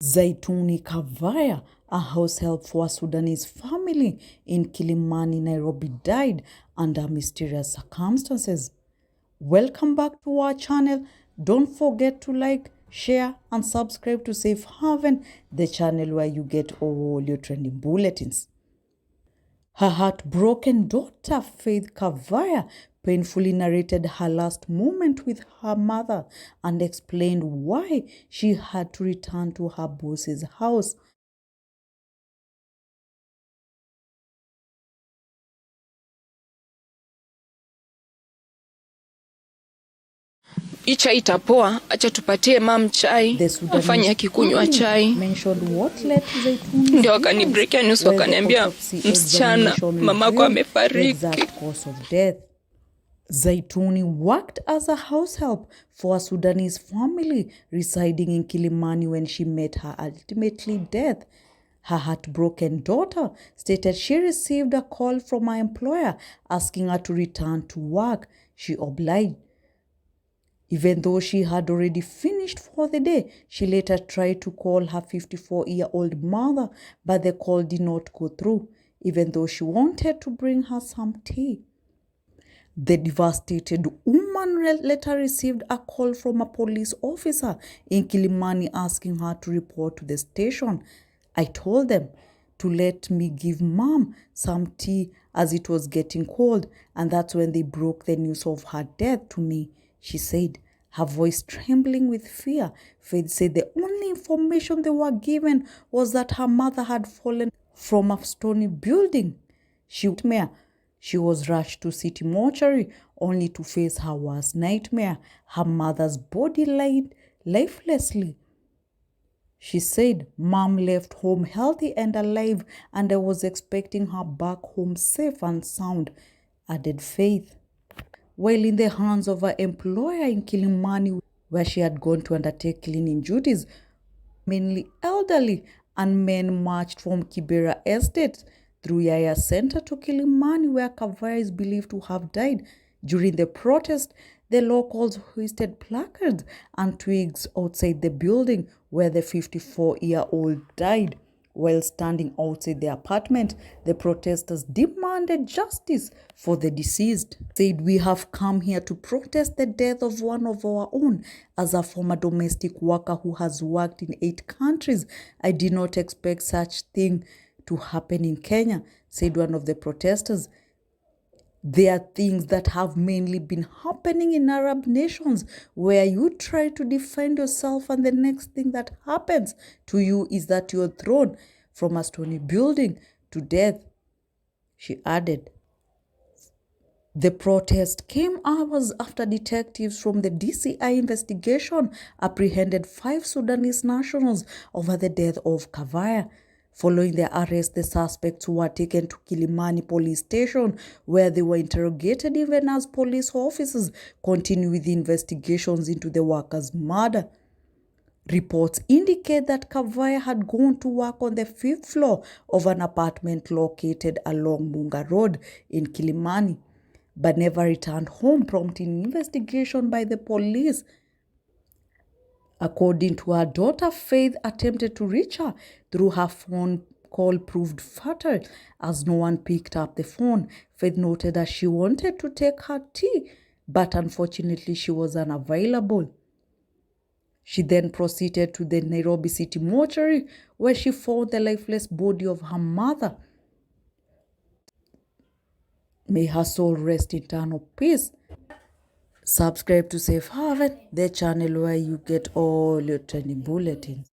Zaituni Kavaya, a house help for a Sudanese family in Kilimani, Nairobi, died under mysterious circumstances. Welcome back to our channel. Don't forget to like, share, and subscribe to Safe Haven, the channel where you get all your trending bulletins. Her heartbroken daughter, Faith Kavaya, painfully narrated her last moment with her mother and explained why she had to return to her boss's house. Icha itapoa, acha tupatie mam chai, afanye akikunywa chai. Ndio wakanibreakia news wakaniambia msichana mamako amefariki. Zaituni worked as a house help for a Sudanese family residing in Kilimani when she met her ultimately death. Her heartbroken daughter stated she received a call from her employer asking her to return to work. She obliged. Even though she had already finished for the day, she later tried to call her 54-year-old mother, but the call did not go through, even though she wanted to bring her some tea. The devastated woman later received a call from a police officer in Kilimani asking her to report to the station. I told them to let me give mom some tea as it was getting cold, and that's when they broke the news of her death to me, she said, her voice trembling with fear. Faith said the only information they were given was that her mother had fallen from a stony building. She was rushed to city mortuary only to face her worst nightmare. Her mother's body laid lifelessly. She said, Mom left home healthy and alive, and I was expecting her back home safe and sound, added Faith. While in the hands of her employer in Kilimani, where she had gone to undertake cleaning duties, mainly elderly, and men marched from Kibera Estate through Yaya Center to Kilimani, where Kavaya is believed to have died. During the protest, the locals hoisted placards and twigs outside the building where the 54-year-old died. While standing outside the apartment, the protesters demanded justice for the deceased. Said, we have come here to protest the death of one of our own. As a former domestic worker who has worked in 8 countries, I did not expect such thing to happen in Kenya, said one of the protesters. There are things that have mainly been happening in Arab nations where you try to defend yourself and the next thing that happens to you is that you're thrown from a stony building to death, she added. The protest came hours after detectives from the DCI investigation apprehended 5 Sudanese nationals over the death of Kavaya. Following their arrest, the suspects were taken to Kilimani police station where they were interrogated even as police officers continue with the investigations into the worker's murder. Reports indicate that Kavaya had gone to work on the 5th floor of an apartment located along Munga Road in Kilimani, but never returned home, prompting investigation by the police. According to her daughter, Faith attempted to reach her through her phone call proved futile as no one picked up the phone. Faith noted that she wanted to take her tea, but unfortunately she was unavailable. She then proceeded to the Nairobi City mortuary where she found the lifeless body of her mother. May her soul rest in eternal peace. Subscribe to Safe Haven, the channel where you get all your trending bulletins.